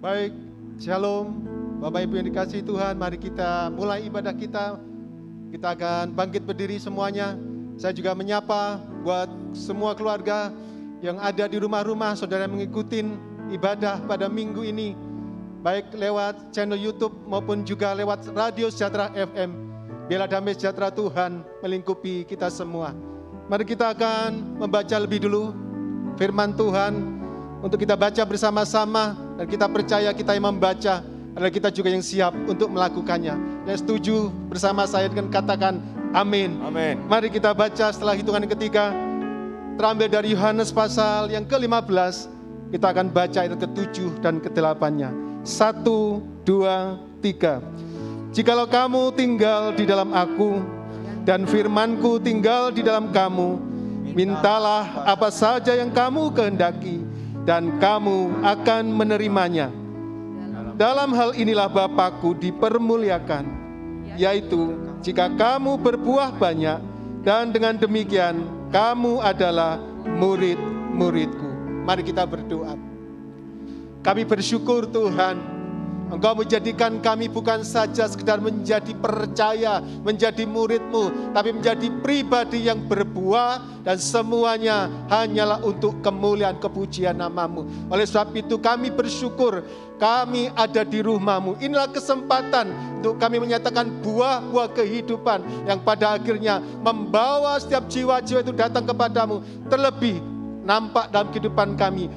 Baik, Shalom. Bapak Ibu yang dikasihi Tuhan, mari kita mulai ibadah kita. Kita akan bangkit berdiri semuanya. Saya juga menyapa buat semua keluarga yang ada di rumah-rumah, saudara yang mengikuti ibadah pada minggu ini, baik lewat channel YouTube maupun juga lewat Radio Sejahtera FM. Biarlah damai sejahtera Tuhan melingkupi kita semua. Mari kita akan membaca lebih dulu firman Tuhan untuk kita baca bersama-sama, dan kita percaya kita yang membaca adalah kita juga yang siap untuk melakukannya. Yang setuju bersama saya dengan katakan amin. Amin. Mari kita baca setelah hitungan ketiga, terambil dari Yohanes pasal yang ke-15, kita akan baca ayat ke-7 dan ke-8-nya. 1, 2, 3. Jikalau kamu tinggal di dalam aku, dan firmanku tinggal di dalam kamu, mintalah apa saja yang kamu kehendaki, dan kamu akan menerimanya. Dalam hal inilah Bapa-Ku dipermuliakan, yaitu jika kamu berbuah banyak, dan dengan demikian kamu adalah murid-muridku. Mari kita berdoa. Kami bersyukur Tuhan, Engkau menjadikan kami bukan saja sekedar menjadi percaya, menjadi murid-Mu, tapi menjadi pribadi yang berbuah, dan semuanya hanyalah untuk kemuliaan kepujian nama-Mu. Oleh sebab itu kami bersyukur kami ada di rumah-Mu. Inilah kesempatan untuk kami menyatakan buah-buah kehidupan yang pada akhirnya membawa setiap jiwa-jiwa itu datang kepadamu. Terlebih nampak dalam kehidupan kami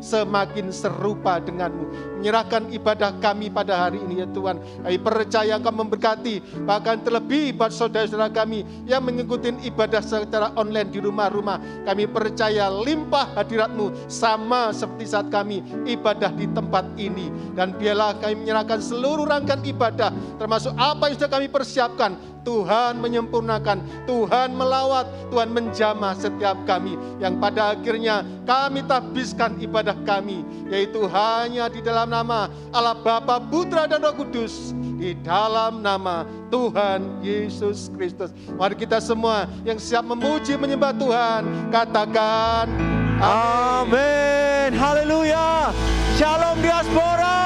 semakin serupa dengan-Mu. Menyerahkan ibadah kami pada hari ini ya Tuhan. Kami percaya Engkau memberkati, bahkan terlebih buat saudara-saudara kami yang mengikuti ibadah secara online di rumah-rumah. Kami percaya limpah hadirat-Mu sama seperti saat kami ibadah di tempat ini. Dan biarlah kami menyerahkan seluruh rangkaian ibadah, termasuk apa yang sudah kami persiapkan. Tuhan menyempurnakan, Tuhan melawat, Tuhan menjamah setiap kami, yang pada akhirnya kami tabiskan ibadah kami, yaitu hanya di dalam nama Allah Bapa, Putra dan Roh Kudus, di dalam nama Tuhan Yesus Kristus. Mari kita semua yang siap memuji menyembah Tuhan, katakan Amin. Haleluya. Shalom diaspora.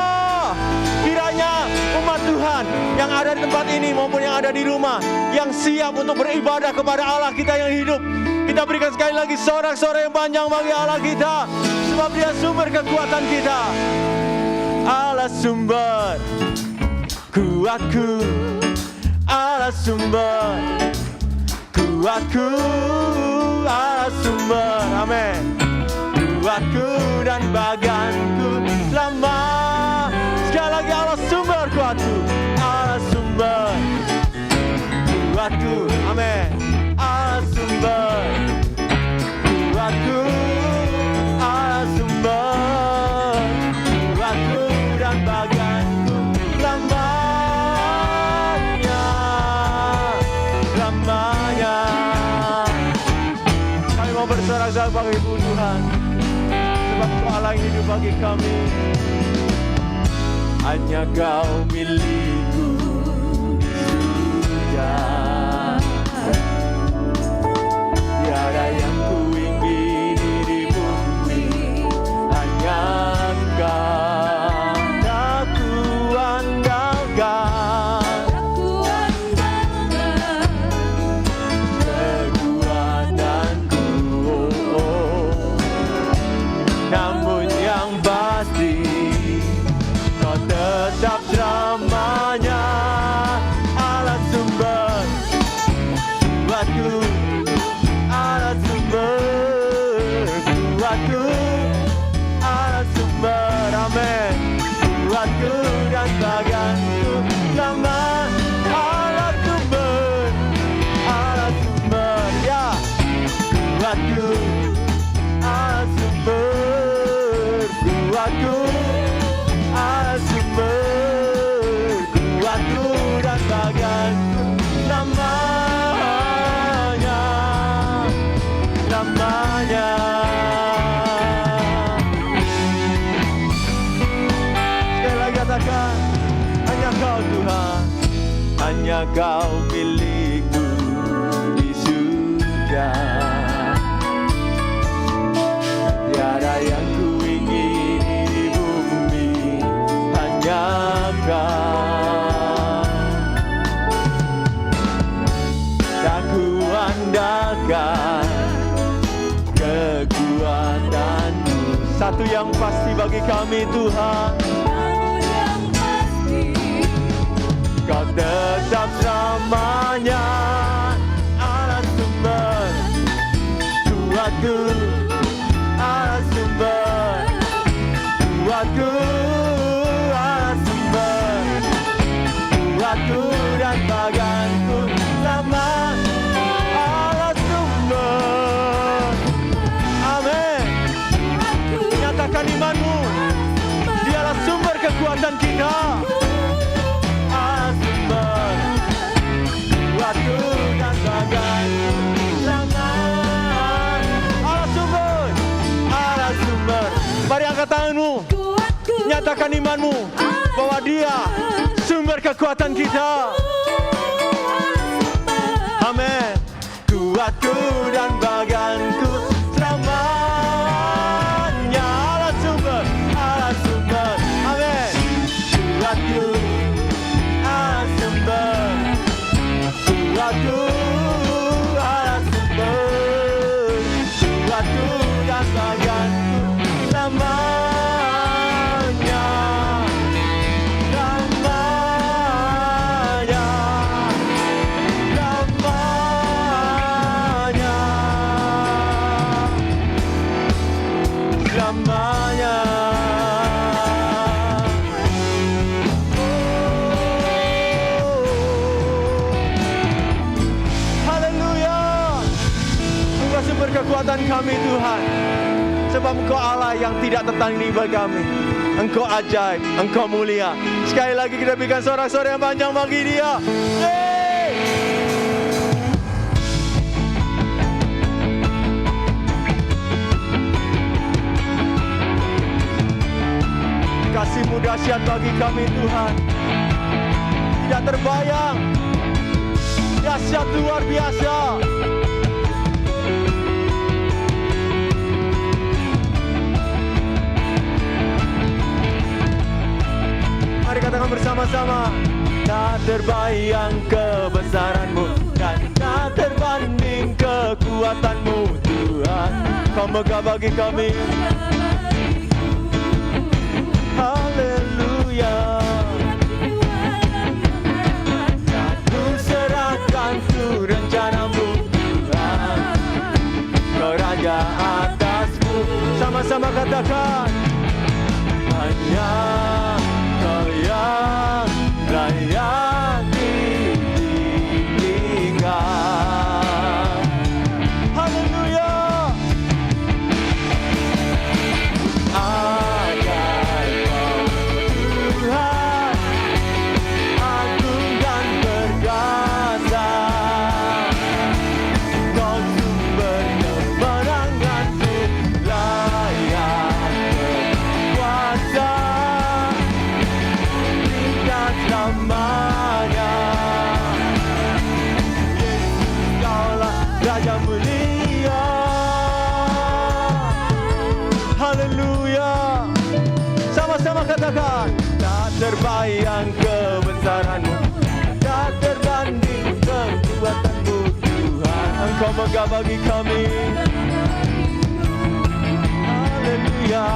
Kiranya umat Tuhan yang ada di tempat ini maupun yang ada di rumah, yang siap untuk beribadah kepada Allah kita yang hidup, kita berikan sekali lagi sorak-sorai yang panjang bagi Allah kita, sebab Dia sumber kekuatan kita. Allah sumber kuatku, Allah sumber kuatku, Allah sumber, amin, kuatku dan baganku selama. Sekali lagi, Allah sumber kuatku, Allah sumber kuatku, amin, Allah sumber kuatku, Allah sumber kuatku dan baganku lamanya, lamanya. Kami mau bersorak-sorai bagi Tuhan, sebab Allah yang hidup bagi kami. Hanya Kau milikku sudah, tiada yang ku ingini di bumi, hanya Kau aku andalkan, kekuatanku, namun yang pasti Kau tetap selamanya. Allah sumber kuatku, Allah sumber kuatku, Allah sumber, amin, kuatku dan baganku lama. Allah sumber ya, kuatku, Allah sumber kuatku, Allah sumber kuatku dan baganku namanya, namanya. Sekali lagi katakan, hanya Kau Tuhan, hanya Kau milikku di surga, tiada yang ku ingini di bumi, limpahkan kekuatan-Mu. Satu yang pasti bagi kami Tuhan, Kau tetap selamanya Allah sumber kuatku, Allah sumber kuatku, Allah sumber kuatku dan baganku selama Allah sumber. Amin. Nyatakan iman-Mu, Dialah sumber kekuatan kita. Allah sumber kuatku dan baganku selama Allah sumber, Allah sumber. Mari angkat tangan-Mu, nyatakan iman-Mu bahwa Dia sumber kekuatan kita. Amin. Kuatku dan baganku selamanya Allah sumber, Allah sumber. Amin. Kuatku, Allah sumber. Kuatku, Allah sumber. Kuatku dan baganku selamanya. Selamanya. Haleluya. Engkau sumber kekuatan kami Tuhan, sebab Engkau Allah yang tidak tertandingi bagi kami. Engkau ajaib, Engkau mulia. Sekali lagi kita berikan sorak-sorai yang panjang bagi Dia. Yeay! Kasih-Mu dahsyat bagi kami Tuhan, tidak terbayang, dahsyat luar biasa. Mari katakan bersama-sama. Tak terbayang kebesaran-Mu dan tak terbanding kekuatan-Mu Tuhan. Kau megah bagi kami. Haleluya. Ku serahkan ku rencana-Mu Tuhan, Kau Raja atasku. Sama-sama katakan, hanya Kau yang layak ditinggikan. Haleluya. Raja mulia. Haleluya. Sama-sama katakan, tak terbayang kebesaran-Mu, tak terbanding kekuatan-Mu Tuhan. Engkau megah bagi kami. Haleluya.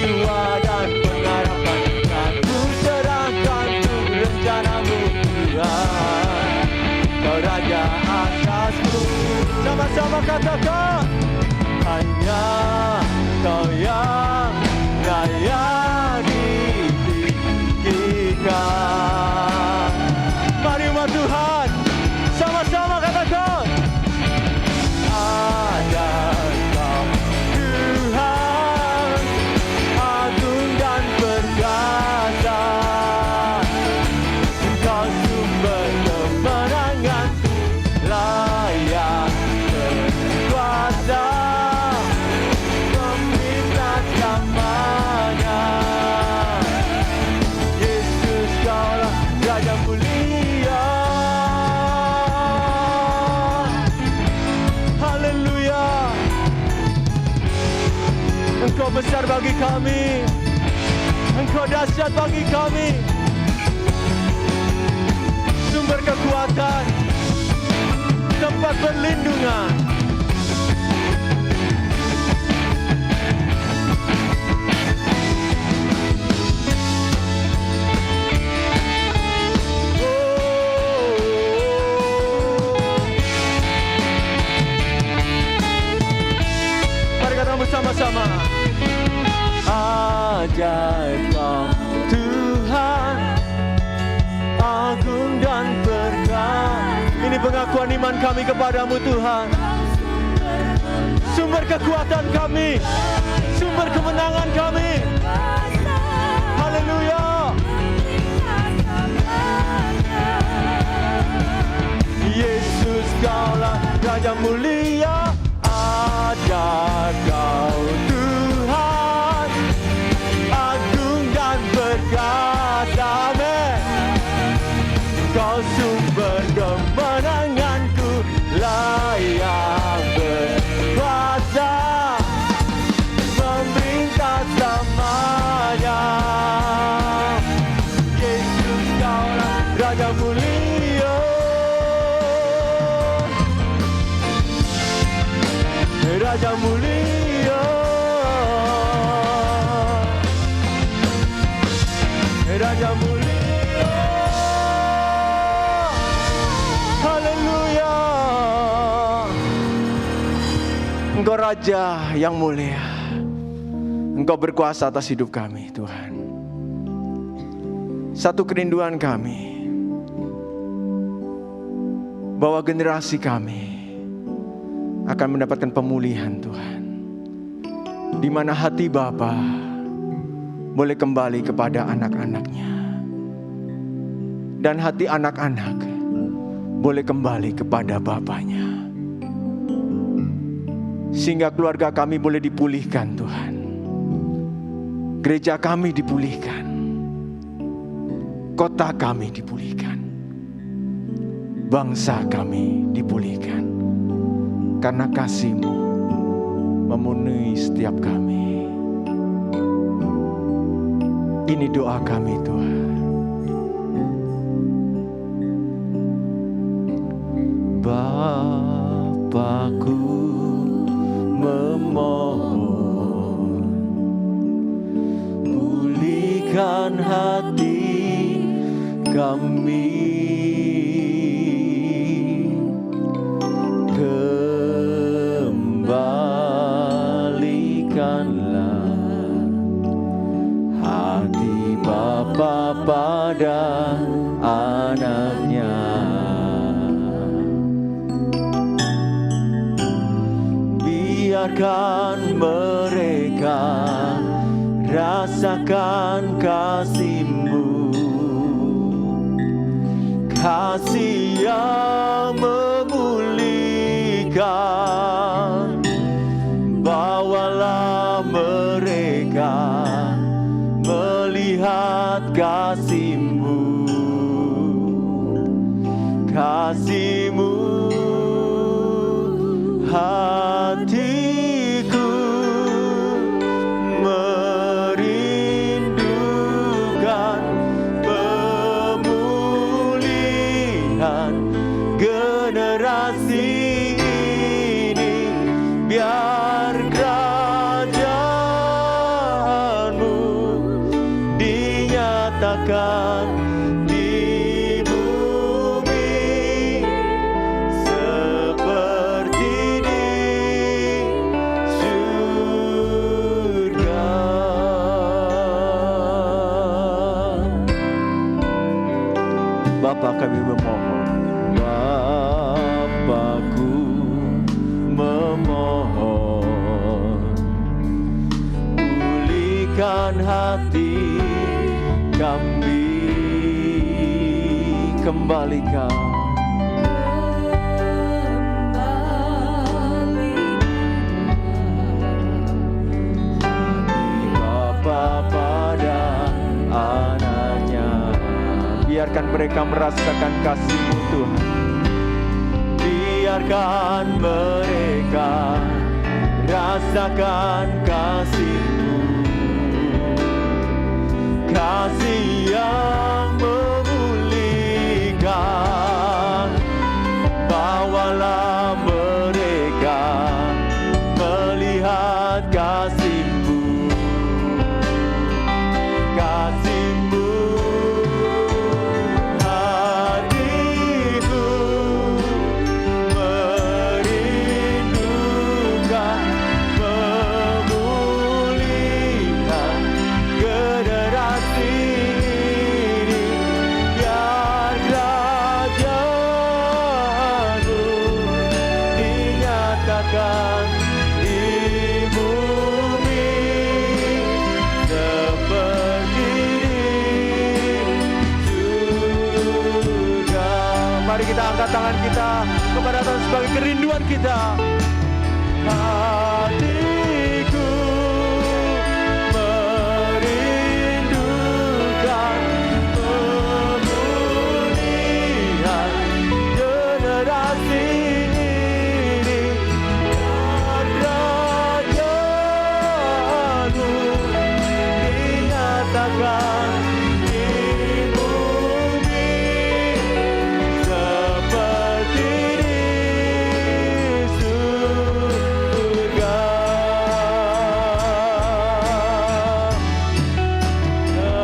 Jiwa dan pengharapan aku serahkan untuk rencana-Mu Tuhan, Kau Raja atasku. Sama-sama katakan, hanya Kau yang layak ditinggikan. Mari umat Tuhan, sama-sama katakan, ada Kau Tuhan, agung dan perkasa. Kau sumber kemenanganku, layak berkuasa, meminta selamanya. Yesus, Kaulah Raja mulia. Haleluya. Engkau besar bagi kami, Engkau dahsyat bagi kami, sumber kekuatan, pusat perlindungan. Mari katakan bersama-sama. Ajaib Kau Tuhan, agung dan berkah. Ini pengakuan iman kami kepadamu Tuhan. Sumber kekuatan kami, sumber kemenangan kami. Haleluya. Yesus Kaulah Raja mulia. Ajaib Kau Tuhan, agung dan berkata. Amin. Kau sumber kemenanganku, layak berkuasa, memerintah selamanya. Yesus Kaulah Raja mulia. Raja mulia, Raja mulia. Haleluya. Engkau Raja yang mulia. Engkau berkuasa atas hidup kami Tuhan. Satu kerinduan kami, bahwa generasi kami akan mendapatkan pemulihan Tuhan, di mana hati Bapa boleh kembali kepada anak-anaknya, dan hati anak-anak boleh kembali kepada Bapanya, sehingga keluarga kami boleh dipulihkan Tuhan, gereja kami dipulihkan, kota kami dipulihkan, bangsa kami dipulihkan. Karena kasih-Mu memenuhi setiap kami. Ini doa kami Tuhan. Bapakku memohon, pulihkan hati kami. Kembalikanlah hati Bapa pada anaknya. Biarkan mereka rasakan kasih-Mu, kasih yang memulihkan. Bawalah mereka melihat kasih-Mu, kasih-Mu. Hatiku merindukan pemulihan generasi ini. Biar kerajaan-Mu dinyatakan di bumi seperti di surga. Bapa, kami memohon, Bapakku memohon, pulihkan hati kami, kembalikan hati Bapa pada anaknya. Biarkan mereka merasakan kasih-Mu Tuhan. Biarkan mereka rasakan kasih-Mu, kasih yang memulihkan. Bawalah kita angkat tangan kita kepada Tuhan sebagai kerinduan kita. Hatiku merindukan pemulihan generasi ini, dan kerajaan-Mu dinyatakan di bumi seperti di surga.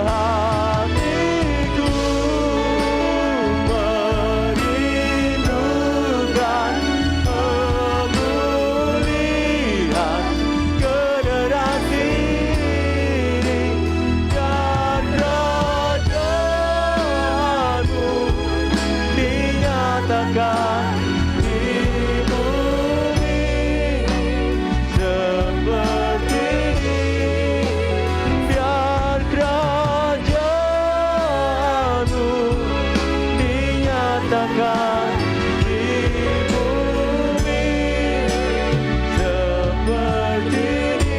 Hatiku merindukan pemulihan generasi ini, dan kerajaan-Mu dinyatakan di bumi seperti biar kerajaan-Mu dinyatakan di bumi seperti di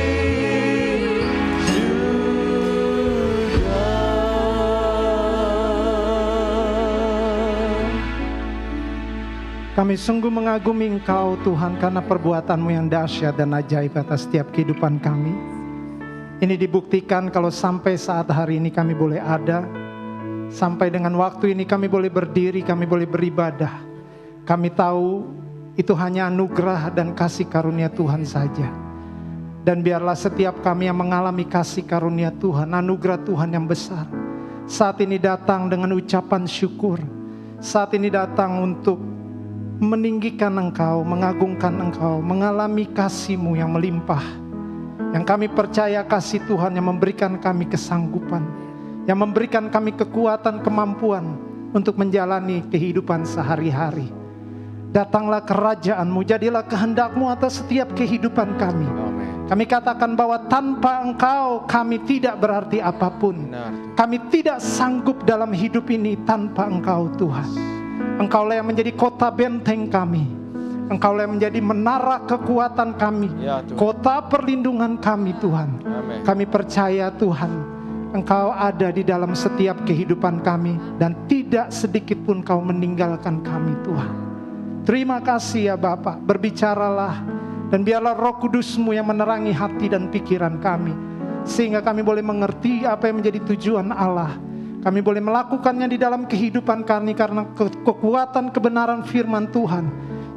surga. Kami sungguh mengagumi Engkau Tuhan karena perbuatan-Mu yang dahsyat dan ajaib atas setiap kehidupan kami. Ini dibuktikan kalau sampai saat hari ini kami boleh ada, sampai dengan waktu ini kami boleh berdiri, kami boleh beribadah. Kami tahu itu hanya anugerah dan kasih karunia Tuhan saja. Dan biarlah setiap kami yang mengalami kasih karunia Tuhan, anugerah Tuhan yang besar, saat ini datang dengan ucapan syukur. Saat ini datang untuk meninggikan Engkau, mengagungkan Engkau, mengalami kasih-Mu yang melimpah. Yang kami percaya kasih Tuhan yang memberikan kami kesanggupan, yang memberikan kami kekuatan, kemampuan untuk menjalani kehidupan sehari-hari. Datanglah kerajaan-Mu, jadilah kehendak-Mu atas setiap kehidupan kami. Kami katakan bahwa tanpa Engkau kami tidak berarti apapun. Kami tidak sanggup dalam hidup ini tanpa Engkau Tuhan. Engkaulah yang menjadi kota benteng kami. Engkaulah yang menjadi menara kekuatan kami, kota perlindungan kami Tuhan. Kami percaya Tuhan, Engkau ada di dalam setiap kehidupan kami, dan tidak sedikit pun Kau meninggalkan kami Tuhan. Terima kasih ya Bapa, berbicaralah, dan biarlah Roh Kudus-Mu yang menerangi hati dan pikiran kami, sehingga kami boleh mengerti apa yang menjadi tujuan Allah. Kami boleh melakukannya di dalam kehidupan kami karena kekuatan kebenaran firman Tuhan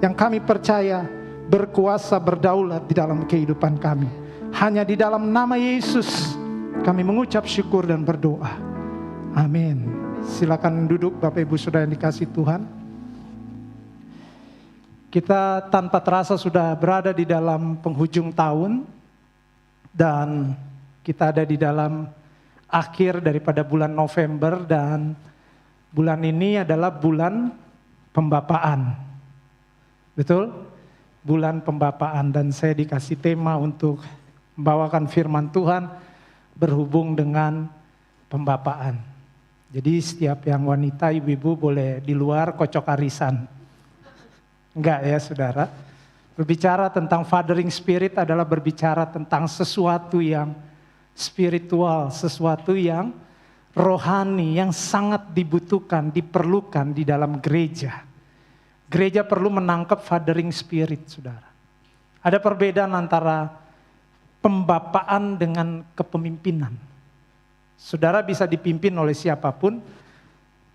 yang kami percaya berkuasa berdaulat di dalam kehidupan kami. Hanya di dalam nama Yesus kami mengucap syukur dan berdoa. Amin. Silakan duduk Bapak Ibu Saudara yang dikasihi Tuhan. Kita tanpa terasa sudah berada di dalam penghujung tahun, dan kita ada di dalam akhir daripada bulan November, dan bulan ini adalah bulan pembapaan. Betul? Bulan pembapaan, dan saya dikasih tema untuk membawakan firman Tuhan berhubung dengan pembapaan. Jadi setiap yang wanita, ibu-ibu boleh di luar kocok arisan. Enggak ya saudara? Berbicara tentang fathering spirit adalah berbicara tentang sesuatu yang spiritual, sesuatu yang rohani, yang sangat dibutuhkan, diperlukan di dalam gereja. Gereja perlu menangkap fathering spirit, saudara. Ada perbedaan antara pembapaan dengan kepemimpinan. Saudara bisa dipimpin oleh siapapun,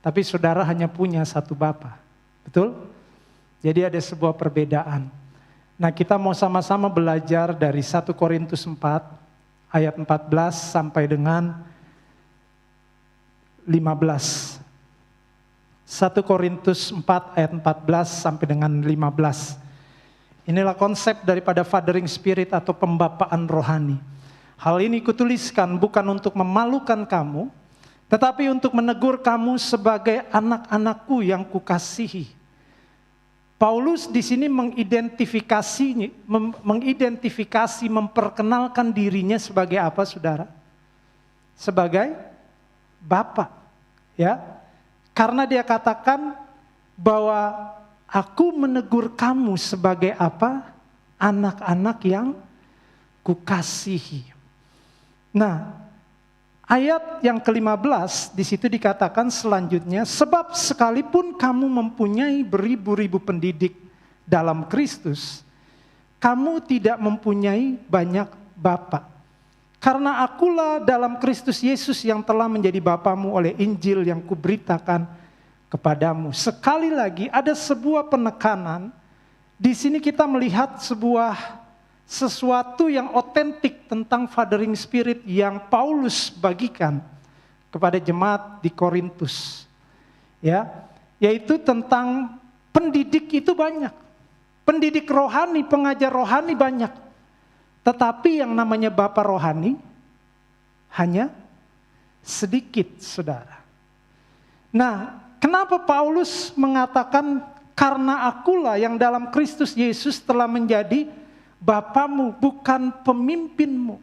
tapi saudara hanya punya satu bapa. Betul? Jadi ada sebuah perbedaan. Nah, kita mau sama-sama belajar dari 1 Korintus 4 ayat 14 sampai dengan 15. 1 Korintus 4 ayat 14 sampai dengan 15. Inilah konsep daripada fathering spirit atau pembapaan rohani. Hal ini kutuliskan bukan untuk memalukan kamu, tetapi untuk menegur kamu sebagai anak-anakku yang kukasihi. Paulus di sini mengidentifikasi, memperkenalkan dirinya sebagai apa, saudara? Sebagai Bapa, ya. Karena dia katakan bahwa aku menegur kamu sebagai apa? Anak-anak yang kukasihi. Nah, ayat yang ke-15 di situ dikatakan selanjutnya, sebab sekalipun kamu mempunyai beribu-ribu pendidik dalam Kristus, kamu tidak mempunyai banyak bapa. Karena akulah dalam Kristus Yesus yang telah menjadi bapamu oleh Injil yang kuberitakan kepadamu. Sekali lagi ada sebuah penekanan. Di sini kita melihat sesuatu yang otentik tentang Fathering Spirit yang Paulus bagikan kepada jemaat di Korintus. Ya, yaitu tentang pendidik itu banyak. Pendidik rohani, pengajar rohani banyak. Tetapi yang namanya Bapa rohani hanya sedikit, saudara. Nah, kenapa Paulus mengatakan karena akulah yang dalam Kristus Yesus telah menjadi bapamu, bukan pemimpinmu.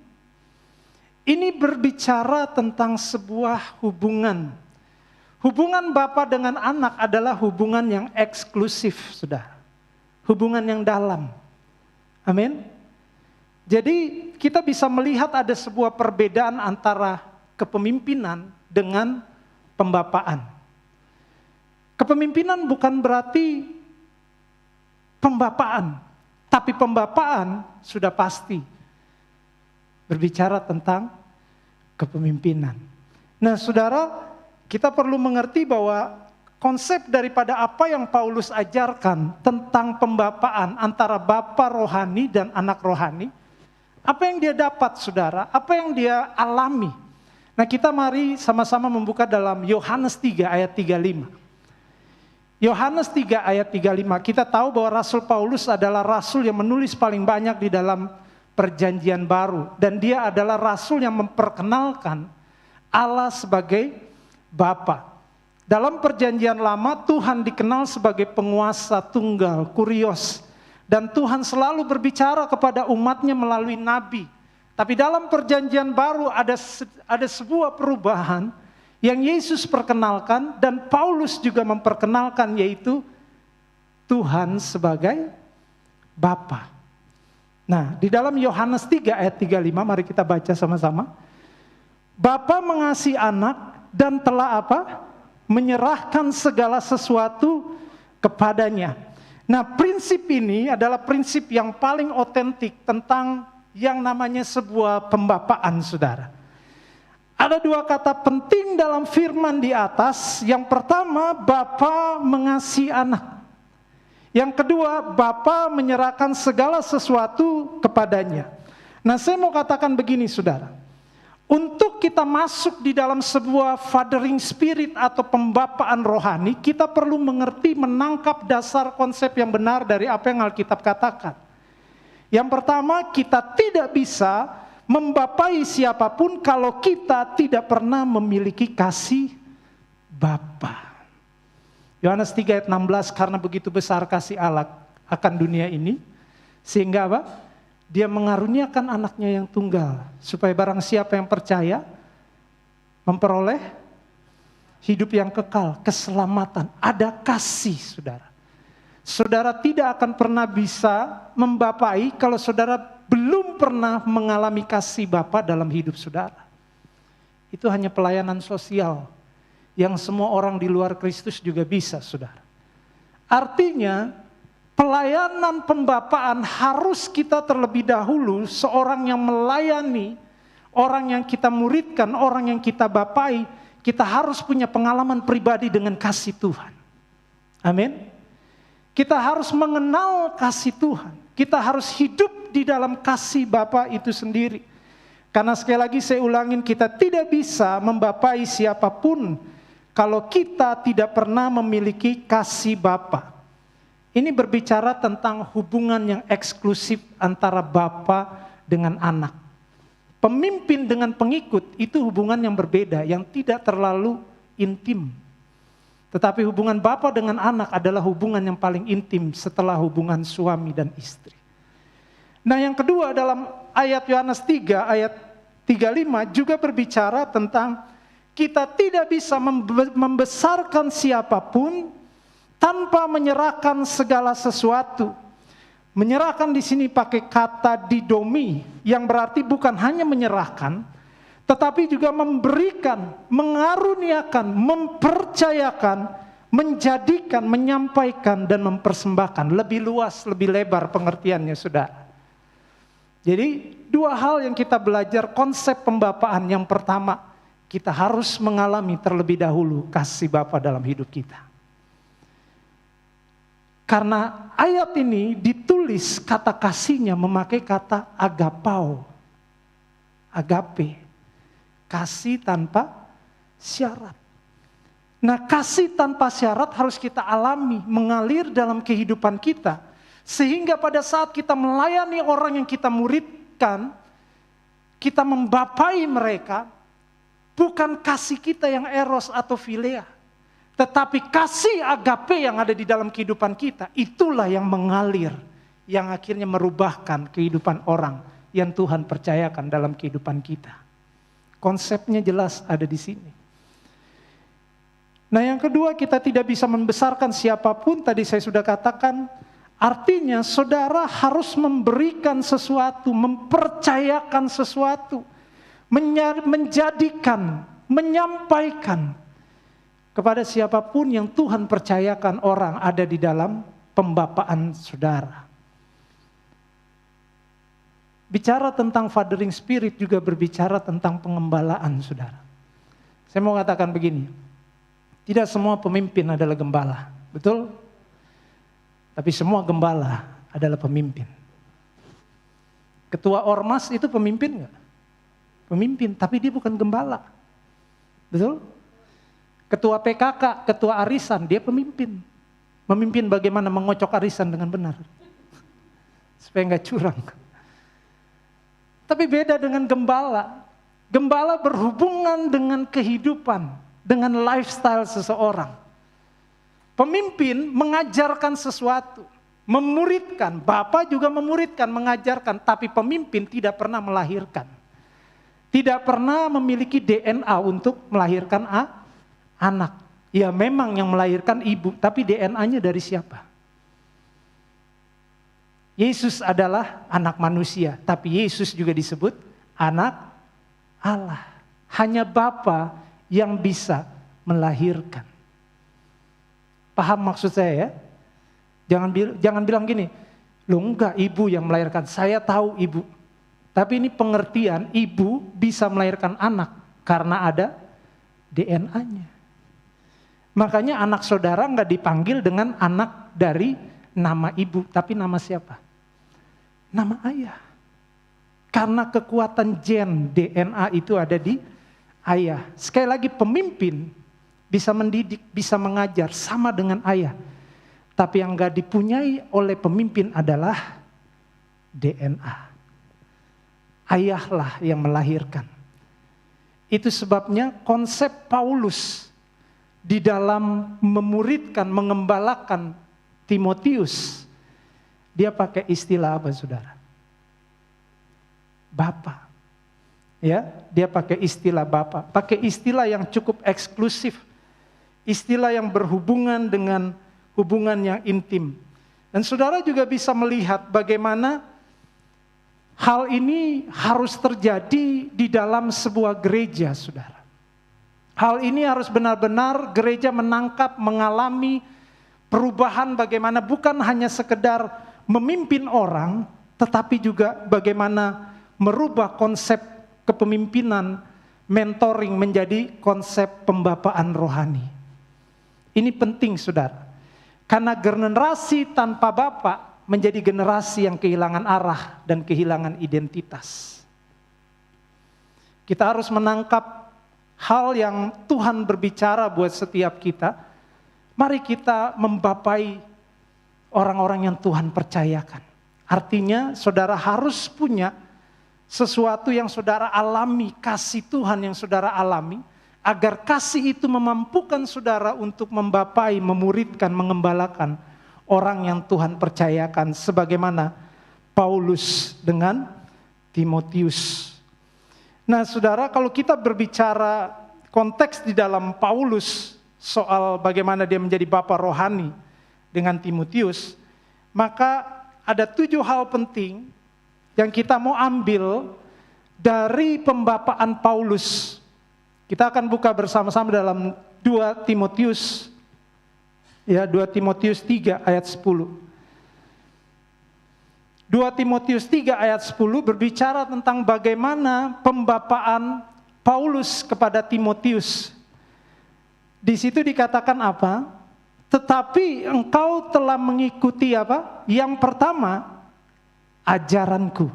Ini berbicara tentang sebuah hubungan. Hubungan bapa dengan anak adalah hubungan yang eksklusif, saudara. Hubungan yang dalam. Amin. Jadi kita bisa melihat ada sebuah perbedaan antara kepemimpinan dengan pembapaan. Kepemimpinan bukan berarti pembapaan, tapi pembapaan sudah pasti berbicara tentang kepemimpinan. Nah, saudara, kita perlu mengerti bahwa konsep daripada apa yang Paulus ajarkan tentang pembapaan antara bapa rohani dan anak rohani, apa yang dia dapat, saudara, apa yang dia alami. Nah, kita mari sama-sama membuka dalam Yohanes 3 ayat 35. Yohanes 3 ayat 35, kita tahu bahwa Rasul Paulus adalah rasul yang menulis paling banyak di dalam perjanjian baru. Dan dia adalah rasul yang memperkenalkan Allah sebagai Bapa. Dalam perjanjian lama Tuhan dikenal sebagai penguasa tunggal, kurios. Dan Tuhan selalu berbicara kepada umatnya melalui nabi. Tapi dalam perjanjian baru ada sebuah perubahan yang Yesus perkenalkan dan Paulus juga memperkenalkan, yaitu Tuhan sebagai Bapa. Nah, di dalam Yohanes 3 ayat 35, mari kita baca sama-sama. Bapa mengasihi anak dan telah apa? Menyerahkan segala sesuatu kepadanya. Nah, prinsip ini adalah prinsip yang paling otentik tentang yang namanya sebuah pembapaan, saudara. Ada dua kata penting dalam firman di atas. Yang pertama, Bapa mengasihi anak. Yang kedua, Bapa menyerahkan segala sesuatu kepadanya. Nah, saya mau katakan begini, saudara. Untuk kita masuk di dalam sebuah fathering spirit atau pembapaan rohani, kita perlu mengerti, menangkap dasar konsep yang benar dari apa yang Alkitab katakan. Yang pertama, kita tidak bisa membapai siapapun kalau kita tidak pernah memiliki kasih Bapa. Yohanes 3 ayat 16, karena begitu besar kasih Allah akan dunia ini, sehingga apa? Dia mengaruniakan anaknya yang tunggal, supaya barang siapa yang percaya, memperoleh hidup yang kekal, keselamatan. Ada kasih, saudara. Saudara tidak akan pernah bisa membapai kalau saudara belum pernah mengalami kasih Bapa dalam hidup saudara. Itu hanya pelayanan sosial yang semua orang di luar Kristus juga bisa, saudara. Artinya pelayanan pembapaan harus kita terlebih dahulu seorang yang melayani, orang yang kita muridkan, orang yang kita bapai, kita harus punya pengalaman pribadi dengan kasih Tuhan. Amin. Kita harus mengenal kasih Tuhan. Kita harus hidup di dalam kasih Bapa itu sendiri. Karena sekali lagi saya ulangin, kita tidak bisa membapai siapapun kalau kita tidak pernah memiliki kasih Bapa. Ini berbicara tentang hubungan yang eksklusif antara Bapa dengan anak. Pemimpin dengan pengikut itu hubungan yang berbeda, yang tidak terlalu intim. Tetapi hubungan bapa dengan anak adalah hubungan yang paling intim setelah hubungan suami dan istri. Nah, yang kedua dalam ayat Yohanes 3 ayat 35 juga berbicara tentang kita tidak bisa membesarkan siapapun tanpa menyerahkan segala sesuatu. Menyerahkan di sini pakai kata didomi, yang berarti bukan hanya menyerahkan, tetapi juga memberikan, mengaruniakan, mempercayakan, menjadikan, menyampaikan, dan mempersembahkan. Lebih luas, lebih lebar pengertiannya, saudara. Jadi dua hal yang kita belajar konsep pembapaan. Yang pertama, kita harus mengalami terlebih dahulu kasih Bapa dalam hidup kita. Karena ayat ini ditulis kata kasihnya memakai kata agapao. Agape. Kasih tanpa syarat. Nah, kasih tanpa syarat harus kita alami, mengalir dalam kehidupan kita. Sehingga pada saat kita melayani orang yang kita muridkan, kita membapai mereka, bukan kasih kita yang eros atau philea. Tetapi kasih agape yang ada di dalam kehidupan kita, itulah yang mengalir, yang akhirnya merubahkan kehidupan orang yang Tuhan percayakan dalam kehidupan kita. Konsepnya jelas ada di sini. Nah, yang kedua, kita tidak bisa membesarkan siapapun, tadi saya sudah katakan, artinya saudara harus memberikan sesuatu, mempercayakan sesuatu, menjadikan, menyampaikan kepada siapapun yang Tuhan percayakan orang ada di dalam pembapaan saudara. Bicara tentang fathering spirit juga berbicara tentang pengembalaan, saudara. Saya mau katakan begini, tidak semua pemimpin adalah gembala, betul? Tapi semua gembala adalah pemimpin. Ketua ormas itu pemimpin nggak? Pemimpin, tapi dia bukan gembala, betul? Ketua PKK, ketua arisan, dia pemimpin. Memimpin bagaimana mengocok arisan dengan benar. Supaya nggak curang. Tapi beda dengan gembala. Gembala berhubungan dengan kehidupan, dengan lifestyle seseorang. Pemimpin mengajarkan sesuatu, memuridkan. Bapa juga memuridkan, mengajarkan. Tapi pemimpin tidak pernah melahirkan. Tidak pernah memiliki DNA untuk melahirkan anak. Ya memang yang melahirkan ibu, tapi DNA-nya dari siapa? Yesus adalah anak manusia, tapi Yesus juga disebut anak Allah. Hanya Bapa yang bisa melahirkan. Paham maksud saya ya? Jangan bilang gini, loh enggak, ibu yang melahirkan. Saya tahu ibu. Tapi ini pengertian ibu bisa melahirkan anak karena ada DNA-nya. Makanya anak saudara nggak dipanggil dengan anak dari nama ibu, tapi nama siapa? Nama ayah. Karena kekuatan gen DNA itu ada di ayah. Sekali lagi, pemimpin bisa mendidik, bisa mengajar sama dengan ayah. Tapi yang nggak dipunyai oleh pemimpin adalah DNA. Ayahlah yang melahirkan. Itu sebabnya konsep Paulus di dalam memuridkan, mengembalakan Timotius, dia pakai istilah apa, saudara? Bapa. Ya, dia pakai istilah Bapa, pakai istilah yang cukup eksklusif, istilah yang berhubungan dengan hubungan yang intim. Dan saudara juga bisa melihat bagaimana hal ini harus terjadi di dalam sebuah gereja, saudara. Hal ini harus benar-benar gereja menangkap, mengalami perubahan bagaimana bukan hanya sekedar memimpin orang, tetapi juga bagaimana merubah konsep kepemimpinan, mentoring menjadi konsep pembapaan rohani. Ini penting, saudara. Karena generasi tanpa Bapa menjadi generasi yang kehilangan arah dan kehilangan identitas. Kita harus menangkap hal yang Tuhan berbicara buat setiap kita. Mari kita membapai orang-orang yang Tuhan percayakan. Artinya saudara harus punya sesuatu yang saudara alami, kasih Tuhan yang saudara alami, agar kasih itu memampukan saudara untuk membapai, memuridkan, mengembalakan orang yang Tuhan percayakan, sebagaimana Paulus dengan Timotius. Nah, saudara, kalau kita berbicara konteks di dalam Paulus soal bagaimana dia menjadi bapa rohani, dengan Timotius, maka ada 7 hal penting yang kita mau ambil dari pembapaan Paulus. Kita akan buka bersama-sama dalam 2 Timotius, ya, 2 Timotius 3 ayat 10. 2 Timotius 3 ayat 10 berbicara tentang bagaimana pembapaan Paulus kepada Timotius. Di situ dikatakan apa? Tetapi engkau telah mengikuti apa? Yang pertama, ajaranku.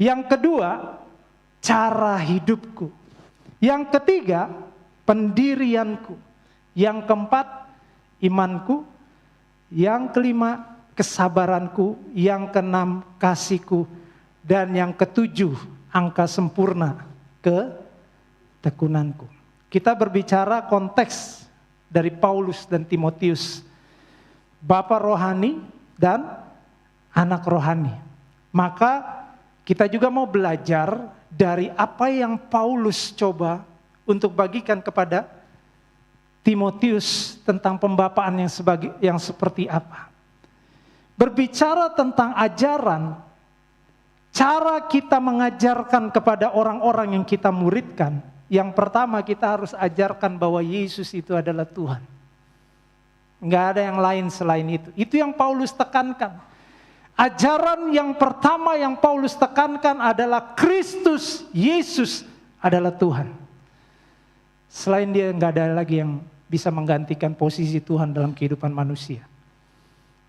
Yang kedua, cara hidupku. Yang ketiga, pendirianku. Yang keempat, imanku. Yang kelima, kesabaranku. Yang keenam, kasihku. Dan yang ketujuh, angka sempurna, ketekunanku. Kita berbicara konteks dari Paulus dan Timotius, bapak rohani dan anak rohani. Maka kita juga mau belajar dari apa yang Paulus coba untuk bagikan kepada Timotius tentang pembapaan yang seperti apa. Berbicara tentang ajaran, cara kita mengajarkan kepada orang-orang yang kita muridkan, yang pertama kita harus ajarkan bahwa Yesus itu adalah Tuhan. Enggak ada yang lain selain itu. Itu yang Paulus tekankan. Ajaran yang pertama yang Paulus tekankan adalah Kristus Yesus adalah Tuhan. Selain dia enggak ada lagi yang bisa menggantikan posisi Tuhan dalam kehidupan manusia.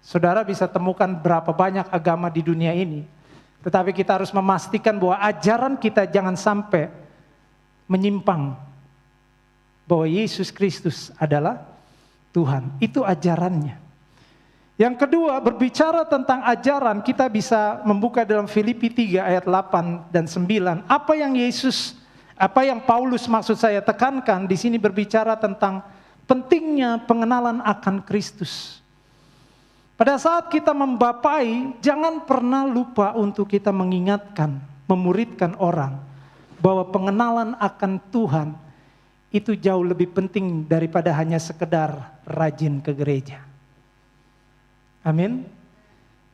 Saudara bisa temukan berapa banyak agama di dunia ini, tetapi kita harus memastikan bahwa ajaran kita jangan sampai menyimpang, bahwa Yesus Kristus adalah Tuhan. Itu ajarannya. Yang kedua, berbicara tentang ajaran, kita bisa membuka dalam Filipi 3 ayat 8 dan 9. Apa yang Paulus maksud saya tekankan di sini berbicara tentang pentingnya pengenalan akan Kristus. Pada saat kita membapai, jangan pernah lupa untuk kita mengingatkan, memuridkan orang bahwa pengenalan akan Tuhan itu jauh lebih penting daripada hanya sekedar rajin ke gereja. Amin.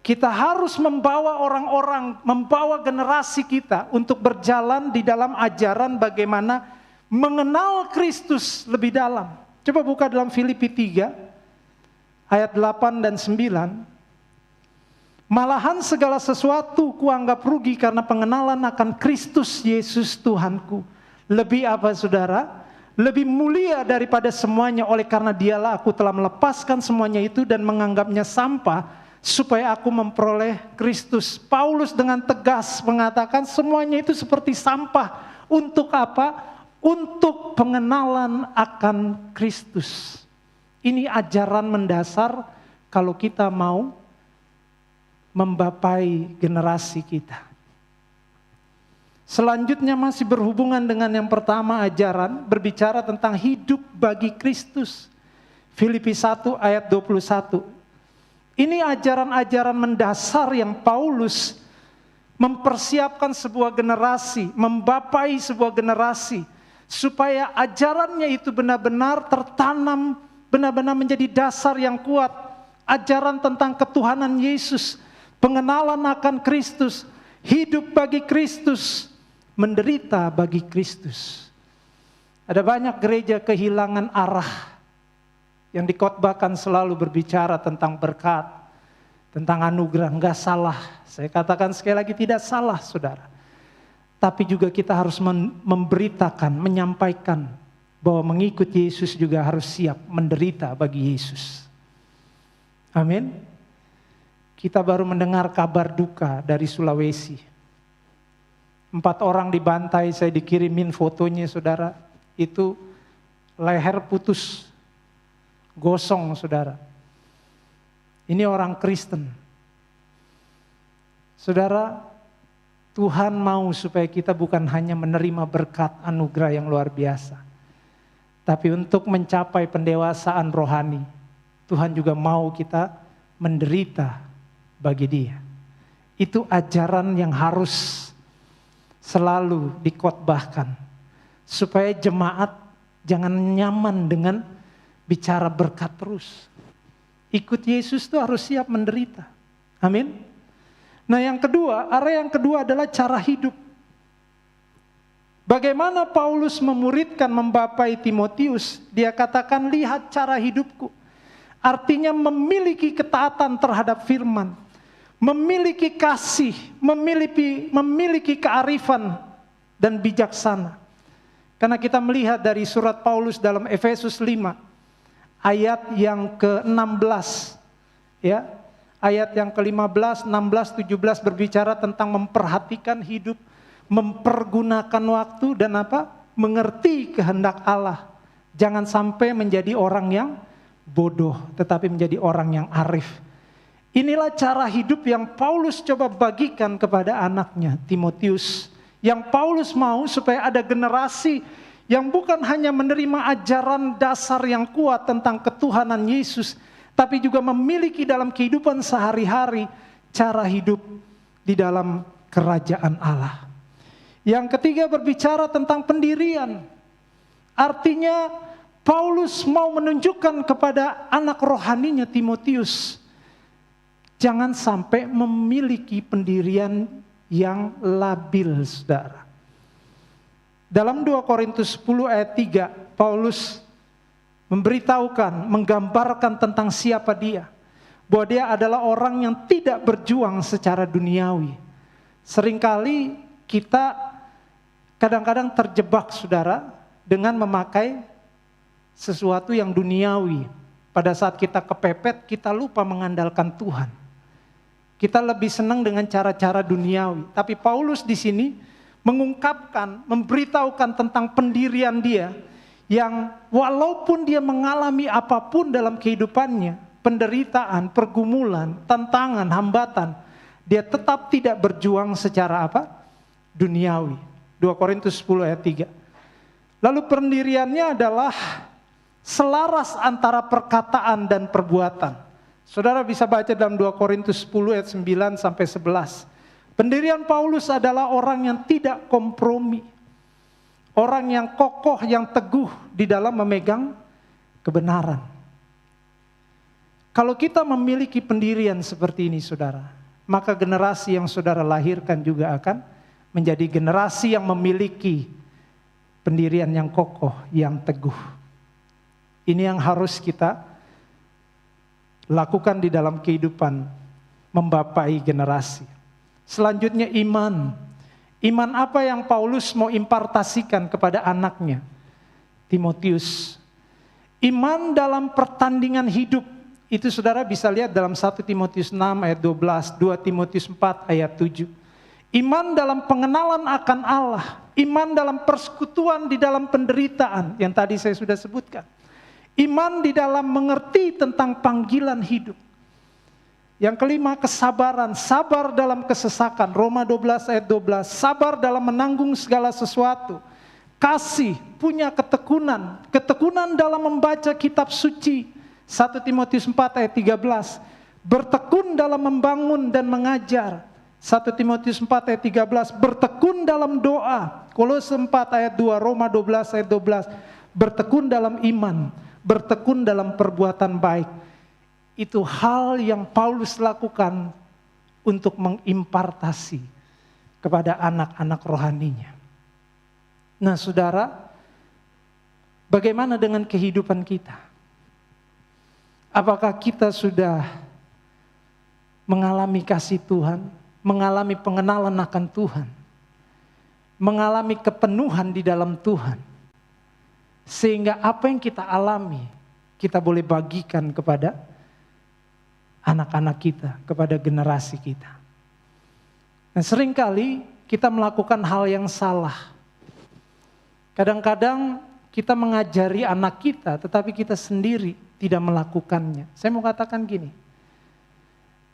Kita harus membawa orang-orang, membawa generasi kita untuk berjalan di dalam ajaran bagaimana mengenal Kristus lebih dalam. Coba buka dalam Filipi 3 ayat 8 dan 9. Malahan segala sesuatu kuanggap rugi karena pengenalan akan Kristus Yesus Tuhanku. Lebih apa saudara? Lebih mulia daripada semuanya, oleh karena dialah aku telah melepaskan semuanya itu dan menganggapnya sampah supaya aku memperoleh Kristus. Paulus dengan tegas mengatakan semuanya itu seperti sampah. Untuk apa? Untuk pengenalan akan Kristus. Ini ajaran mendasar kalau kita mau membapai generasi kita. Selanjutnya masih berhubungan dengan yang pertama, ajaran berbicara tentang hidup bagi Kristus. Filipi 1 ayat 21. Ini ajaran-ajaran mendasar yang Paulus mempersiapkan sebuah generasi, membapai sebuah generasi, supaya ajarannya itu benar-benar tertanam, benar-benar menjadi dasar yang kuat. Ajaran tentang ketuhanan Yesus, pengenalan akan Kristus, hidup bagi Kristus, menderita bagi Kristus. Ada banyak gereja kehilangan arah, yang dikhotbahkan selalu berbicara tentang berkat, tentang anugerah. Enggak salah, saya katakan sekali lagi tidak salah saudara. Tapi juga kita harus memberitakan, menyampaikan bahwa mengikut Yesus juga harus siap menderita bagi Yesus. Amin. Kita baru mendengar kabar duka dari Sulawesi. 4 orang dibantai, saya dikirimin fotonya saudara. Itu leher putus, gosong saudara. Ini orang Kristen. Saudara, Tuhan mau supaya kita bukan hanya menerima berkat anugerah yang luar biasa, tapi untuk mencapai pendewasaan rohani, Tuhan juga mau kita menderita bagi Dia. Itu ajaran yang harus selalu dikhotbahkan, supaya jemaat jangan nyaman dengan bicara berkat terus. Ikut Yesus itu harus siap menderita. Amin. Nah yang kedua, area yang kedua adalah cara hidup. Bagaimana Paulus memuridkan, membapai Timotius? Dia katakan, lihat cara hidupku. Artinya memiliki ketaatan terhadap firman. Memiliki kasih, memiliki kearifan dan bijaksana. Karena kita melihat dari surat Paulus dalam Efesus 5, ayat yang ke-16. Ya, ayat yang ke-15, 16, 17 berbicara tentang memperhatikan hidup, mempergunakan waktu dan mengerti kehendak Allah. Jangan sampai menjadi orang yang bodoh, tetapi menjadi orang yang arif. Inilah cara hidup yang Paulus coba bagikan kepada anaknya Timotius. Yang Paulus mau supaya ada generasi yang bukan hanya menerima ajaran dasar yang kuat tentang ketuhanan Yesus, tapi juga memiliki dalam kehidupan sehari-hari cara hidup di dalam kerajaan Allah. Yang ketiga berbicara tentang pendirian. Artinya Paulus mau menunjukkan kepada anak rohaninya Timotius, jangan sampai memiliki pendirian yang labil, saudara. Dalam 2 Korintus 10 ayat 3, Paulus memberitahukan, menggambarkan tentang siapa dia. Bahwa dia adalah orang yang tidak berjuang secara duniawi. Seringkali kita kadang-kadang terjebak, saudara, dengan memakai sesuatu yang duniawi. Pada saat kita kepepet, kita lupa mengandalkan Tuhan. Kita lebih senang dengan cara-cara duniawi. Tapi Paulus di sini mengungkapkan, memberitahukan tentang pendirian dia yang walaupun dia mengalami apapun dalam kehidupannya, penderitaan, pergumulan, tantangan, hambatan, dia tetap tidak berjuang secara duniawi. 2 Korintus 10 ayat 3. Lalu pendiriannya adalah selaras antara perkataan dan perbuatan. Saudara bisa baca dalam 2 Korintus 10 ayat 9 sampai 11. Pendirian Paulus adalah orang yang tidak kompromi. Orang yang kokoh, yang teguh di dalam memegang kebenaran. Kalau kita memiliki pendirian seperti ini, saudara, maka generasi yang saudara lahirkan juga akan menjadi generasi yang memiliki pendirian yang kokoh, yang teguh. Ini yang harus kita lakukan di dalam kehidupan membapai generasi. Selanjutnya iman. Iman apa yang Paulus mau impartasikan kepada anaknya Timotius? Iman dalam pertandingan hidup. Itu saudara bisa lihat dalam 1 Timotius 6 ayat 12, 2 Timotius 4 ayat 7. Iman dalam pengenalan akan Allah. Iman dalam persekutuan di dalam penderitaan yang tadi saya sudah sebutkan. Iman di dalam mengerti tentang panggilan hidup. Yang kelima, kesabaran. Sabar dalam kesesakan. Roma 12 ayat 12. Sabar dalam menanggung segala sesuatu. Kasih, punya ketekunan. Ketekunan dalam membaca kitab suci. 1 Timotius 4 ayat 13. Bertekun dalam membangun dan mengajar. 1 Timotius 4 ayat 13. Bertekun dalam doa. Kolose 4 ayat 2. Roma 12 ayat 12. Bertekun dalam iman. Bertekun dalam perbuatan baik. Itu hal yang Paulus lakukan untuk mengimpartasi kepada anak-anak rohaninya. Nah saudara, bagaimana dengan kehidupan kita? Apakah kita sudah mengalami kasih Tuhan, mengalami pengenalan akan Tuhan, mengalami kepenuhan di dalam Tuhan? Sehingga apa yang kita alami, kita boleh bagikan kepada anak-anak kita, kepada generasi kita. Nah seringkali kita melakukan hal yang salah. Kadang-kadang kita mengajari anak kita, tetapi kita sendiri tidak melakukannya. Saya mau katakan gini,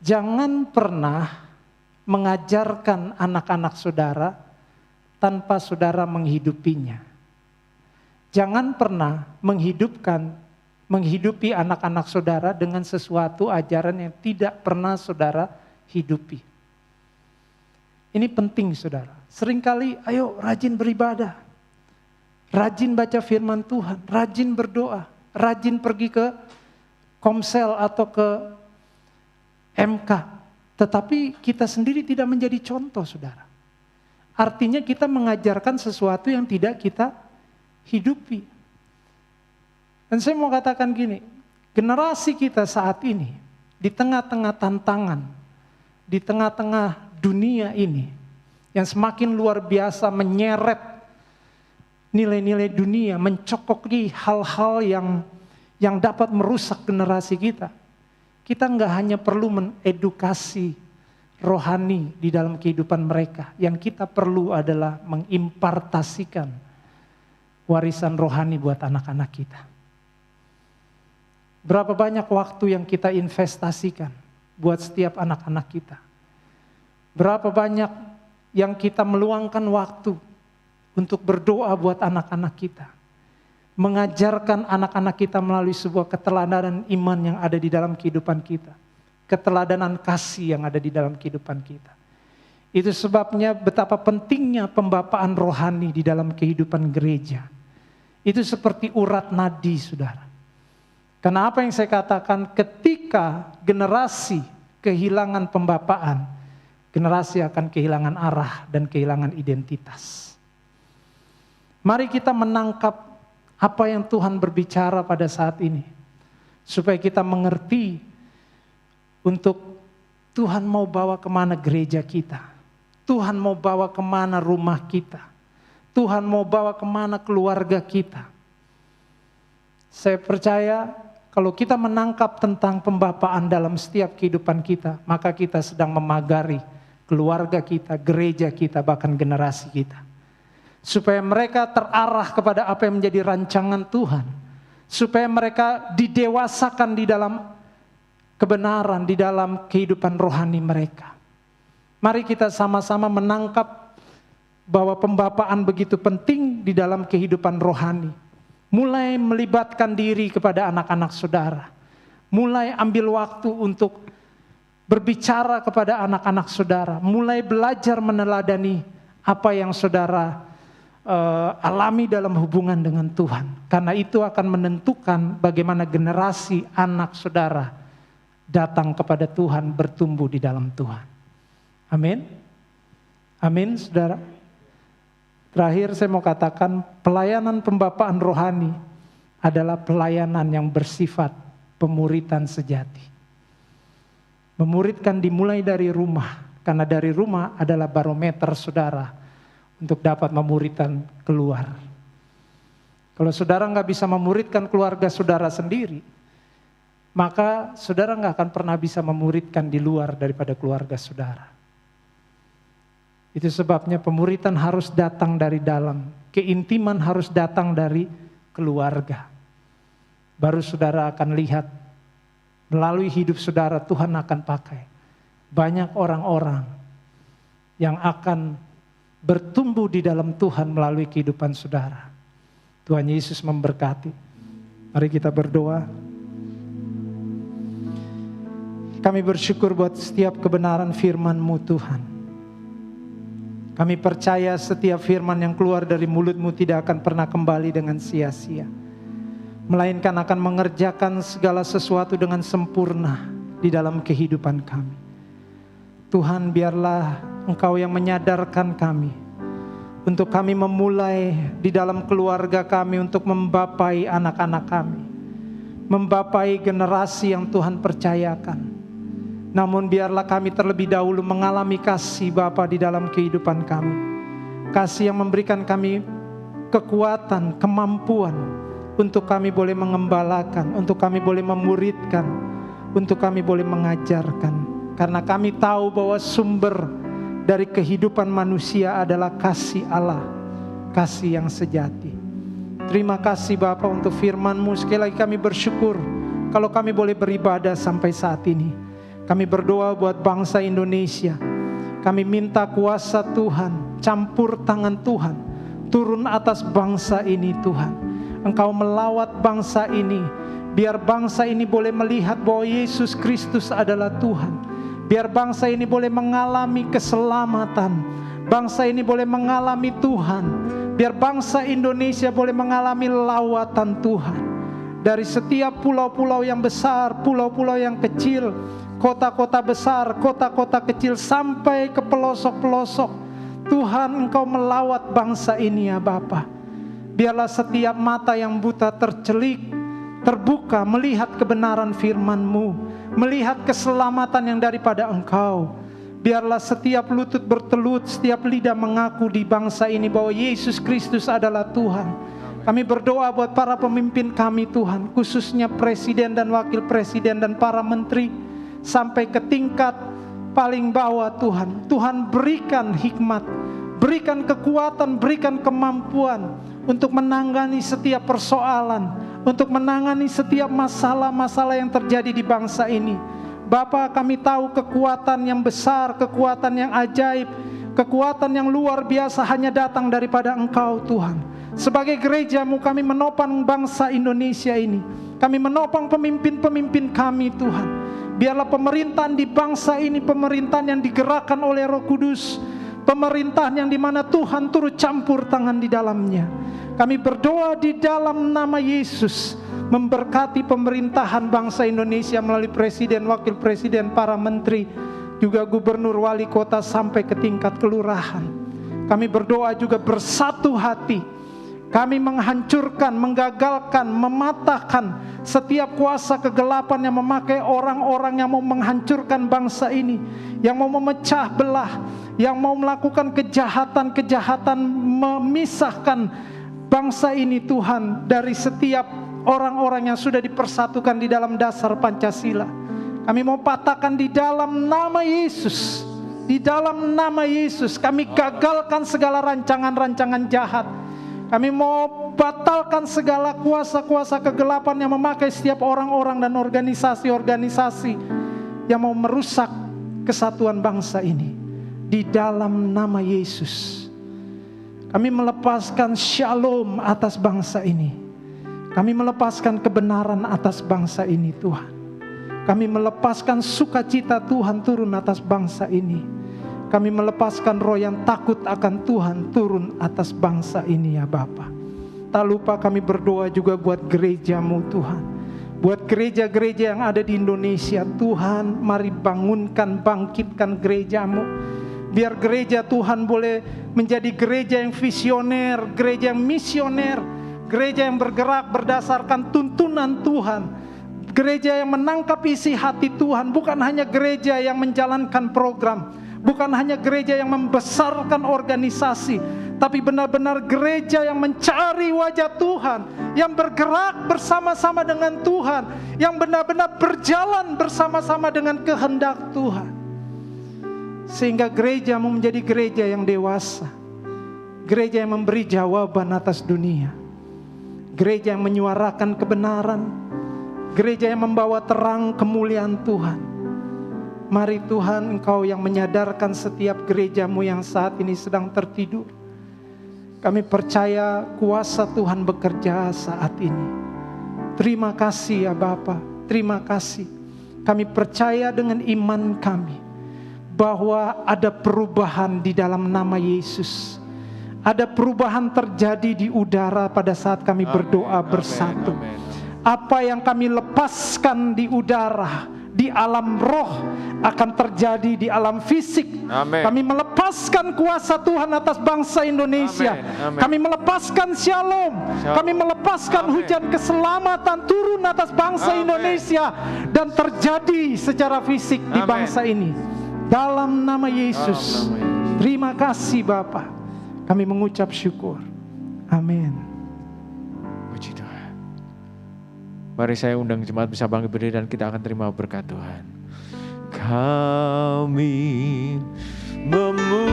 jangan pernah mengajarkan anak-anak saudara tanpa saudara menghidupinya. Jangan pernah menghidupi anak-anak saudara dengan sesuatu ajaran yang tidak pernah saudara hidupi. Ini penting saudara. Seringkali ayo rajin beribadah. Rajin baca firman Tuhan. Rajin berdoa. Rajin pergi ke Komsel atau ke MK. Tetapi kita sendiri tidak menjadi contoh, saudara. Artinya kita mengajarkan sesuatu yang tidak kita hidupi. Dan saya mau katakan gini, generasi kita saat ini, di tengah-tengah tantangan, di tengah-tengah dunia ini, yang semakin luar biasa menyeret nilai-nilai dunia, mencokoki hal-hal yang dapat merusak generasi kita. Kita nggak hanya perlu mengedukasi rohani di dalam kehidupan mereka. Yang kita perlu adalah mengimpartasikan warisan rohani buat anak-anak kita. Berapa banyak waktu yang kita investasikan buat setiap anak-anak kita. Berapa banyak yang kita meluangkan waktu untuk berdoa buat anak-anak kita. Mengajarkan anak-anak kita melalui sebuah keteladanan iman yang ada di dalam kehidupan kita. Keteladanan kasih yang ada di dalam kehidupan kita. Itu sebabnya betapa pentingnya pembapaan rohani di dalam kehidupan gereja. Itu seperti urat nadi, saudara. Karena apa yang saya katakan, ketika generasi kehilangan pembapaan, generasi akan kehilangan arah dan kehilangan identitas. Mari kita menangkap apa yang Tuhan berbicara pada saat ini. Supaya kita mengerti untuk Tuhan mau bawa kemana gereja kita. Tuhan mau bawa kemana rumah kita. Tuhan mau bawa kemana keluarga kita. Saya percaya kalau kita menangkap tentang pembapaan dalam setiap kehidupan kita, maka kita sedang memagari keluarga kita, gereja kita, bahkan generasi kita. Supaya mereka terarah kepada apa yang menjadi rancangan Tuhan. Supaya mereka didewasakan di dalam kebenaran, di dalam kehidupan rohani mereka. Mari kita sama-sama menangkap bahwa pembapaan begitu penting di dalam kehidupan rohani. Mulai melibatkan diri kepada anak-anak saudara. Mulai ambil waktu untuk berbicara kepada anak-anak saudara. Mulai belajar meneladani apa yang saudara alami dalam hubungan dengan Tuhan. Karena itu akan menentukan bagaimana generasi anak saudara datang kepada Tuhan, bertumbuh di dalam Tuhan. Amin. Amin, saudara. Terakhir saya mau katakan, pelayanan pembapaan rohani adalah pelayanan yang bersifat pemuritan sejati. Memuridkan dimulai dari rumah, karena dari rumah adalah barometer saudara untuk dapat memuridkan keluar. Kalau saudara nggak bisa memuridkan keluarga saudara sendiri, maka saudara nggak akan pernah bisa memuridkan di luar daripada keluarga saudara. Itu sebabnya pemuritan harus datang dari dalam, keintiman harus datang dari keluarga. Baru saudara akan lihat, melalui hidup saudara Tuhan akan pakai banyak orang-orang yang akan bertumbuh di dalam Tuhan melalui kehidupan saudara. Tuhan Yesus memberkati. Mari kita berdoa. Kami bersyukur buat setiap kebenaran firman-Mu Tuhan. Kami percaya setiap firman yang keluar dari mulut-Mu tidak akan pernah kembali dengan sia-sia. Melainkan akan mengerjakan segala sesuatu dengan sempurna di dalam kehidupan kami. Tuhan, biarlah Engkau yang menyadarkan kami. Untuk kami memulai di dalam keluarga kami untuk membapai anak-anak kami. Membapai generasi yang Tuhan percayakan. Namun biarlah kami terlebih dahulu mengalami kasih Bapa di dalam kehidupan kami. Kasih yang memberikan kami kekuatan, kemampuan untuk kami boleh mengembalakan, untuk kami boleh memuridkan, untuk kami boleh mengajarkan. Karena kami tahu bahwa sumber dari kehidupan manusia adalah kasih Allah, kasih yang sejati. Terima kasih Bapa untuk firman-Mu. Sekali lagi kami bersyukur kalau kami boleh beribadah sampai saat ini. Kami berdoa buat bangsa Indonesia. Kami minta kuasa Tuhan, campur tangan Tuhan, turun atas bangsa ini Tuhan. Engkau melawat bangsa ini, biar bangsa ini boleh melihat bahwa Yesus Kristus adalah Tuhan. Biar bangsa ini boleh mengalami keselamatan. Bangsa ini boleh mengalami Tuhan. Biar bangsa Indonesia boleh mengalami lawatan Tuhan. Dari setiap pulau-pulau yang besar, pulau-pulau yang kecil, kota-kota besar, kota-kota kecil, sampai ke pelosok-pelosok. Tuhan, Engkau melawat bangsa ini ya Bapa. Biarlah setiap mata yang buta tercelik, terbuka melihat kebenaran firman-Mu, melihat keselamatan yang daripada Engkau. Biarlah setiap lutut bertelut, setiap lidah mengaku di bangsa ini bahwa Yesus Kristus adalah Tuhan. Kami berdoa buat para pemimpin kami Tuhan, khususnya presiden dan wakil presiden dan para menteri, sampai ke tingkat paling bawah Tuhan. Tuhan berikan hikmat, berikan kekuatan, berikan kemampuan untuk menangani setiap persoalan, untuk menangani setiap masalah-masalah yang terjadi di bangsa ini. Bapa, kami tahu kekuatan yang besar, kekuatan yang ajaib, kekuatan yang luar biasa hanya datang daripada Engkau Tuhan. Sebagai gereja-Mu kami menopang bangsa Indonesia ini. Kami menopang pemimpin-pemimpin kami Tuhan. Biarlah pemerintahan di bangsa ini pemerintahan yang digerakkan oleh Roh Kudus. Pemerintahan yang dimana Tuhan turut campur tangan di dalamnya. Kami berdoa di dalam nama Yesus, memberkati pemerintahan bangsa Indonesia melalui presiden, wakil presiden, para menteri, juga gubernur, wali kota sampai ke tingkat kelurahan. Kami berdoa juga bersatu hati. Kami menghancurkan, menggagalkan, mematahkan setiap kuasa kegelapan yang memakai orang-orang yang mau menghancurkan bangsa ini, yang mau memecah belah, yang mau melakukan kejahatan-kejahatan, memisahkan bangsa ini Tuhan dari setiap orang-orang yang sudah dipersatukan di dalam dasar Pancasila. Kami mau patahkan di dalam nama Yesus. Di dalam nama Yesus kami gagalkan segala rancangan-rancangan jahat. Kami mau batalkan segala kuasa-kuasa kegelapan yang memakai setiap orang-orang dan organisasi-organisasi yang mau merusak kesatuan bangsa ini. Di dalam nama Yesus kami melepaskan shalom atas bangsa ini. Kami melepaskan kebenaran atas bangsa ini Tuhan. Kami melepaskan sukacita Tuhan turun atas bangsa ini. Kami melepaskan roh yang takut akan Tuhan turun atas bangsa ini ya Bapa. Tak lupa kami berdoa juga buat gereja-Mu Tuhan. Buat gereja-gereja yang ada di Indonesia Tuhan, mari bangunkan, bangkitkan gereja-Mu. Biar gereja Tuhan boleh menjadi gereja yang visioner, gereja yang misioner, gereja yang bergerak berdasarkan tuntunan Tuhan. Gereja yang menangkap isi hati Tuhan, bukan hanya gereja yang menjalankan program, bukan hanya gereja yang membesarkan organisasi, tapi benar-benar gereja yang mencari wajah Tuhan, yang bergerak bersama-sama dengan Tuhan, yang benar-benar berjalan bersama-sama dengan kehendak Tuhan. Sehingga gereja-Mu menjadi gereja yang dewasa, gereja yang memberi jawaban atas dunia, gereja yang menyuarakan kebenaran, gereja yang membawa terang kemuliaan Tuhan. Mari Tuhan, Engkau yang menyadarkan setiap gereja-Mu yang saat ini sedang tertidur. Kami percaya kuasa Tuhan bekerja saat ini. Terima kasih ya Bapa, terima kasih. Kami percaya dengan iman kami bahwa ada perubahan di dalam nama Yesus. Ada perubahan terjadi di udara pada saat kami berdoa bersatu. Apa yang kami lepaskan di udara, di alam roh, akan terjadi di alam fisik. Amen. Kami melepaskan kuasa Tuhan atas bangsa Indonesia. Amen. Kami melepaskan shalom. Kami melepaskan hujan keselamatan turun atas bangsa Indonesia dan terjadi secara fisik di bangsa ini. Dalam nama Yesus. Terima kasih Bapa. Kami mengucap syukur. Amin. Puji Tuhan. Mari saya undang jemaat bisa bangkit berdiri dan kita akan terima berkat Tuhan. Kami memuji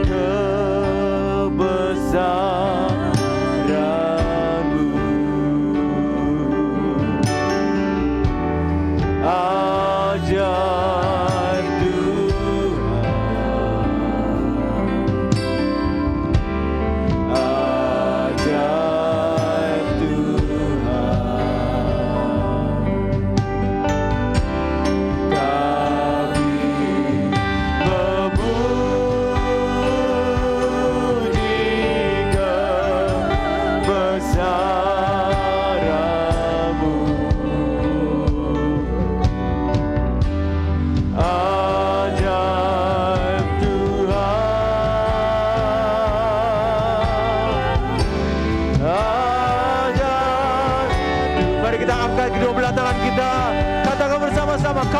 kebesaran-Mu. Ajaib Tuhan, ajaib Tuhan,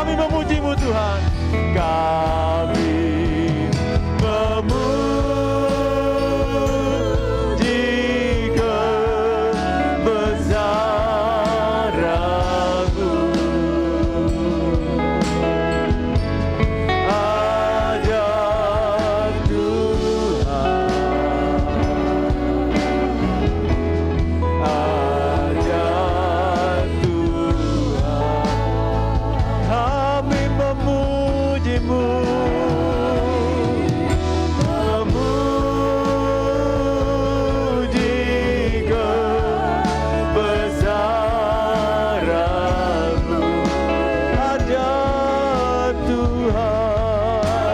Kami memuji-Mu Tuhan. Kami memuji kebesaran-Mu. Ajaib Tuhan, ajaib Tuhan. Kami memuji-Mu, memuji kebesaran-Mu. Ajaib Tuhan,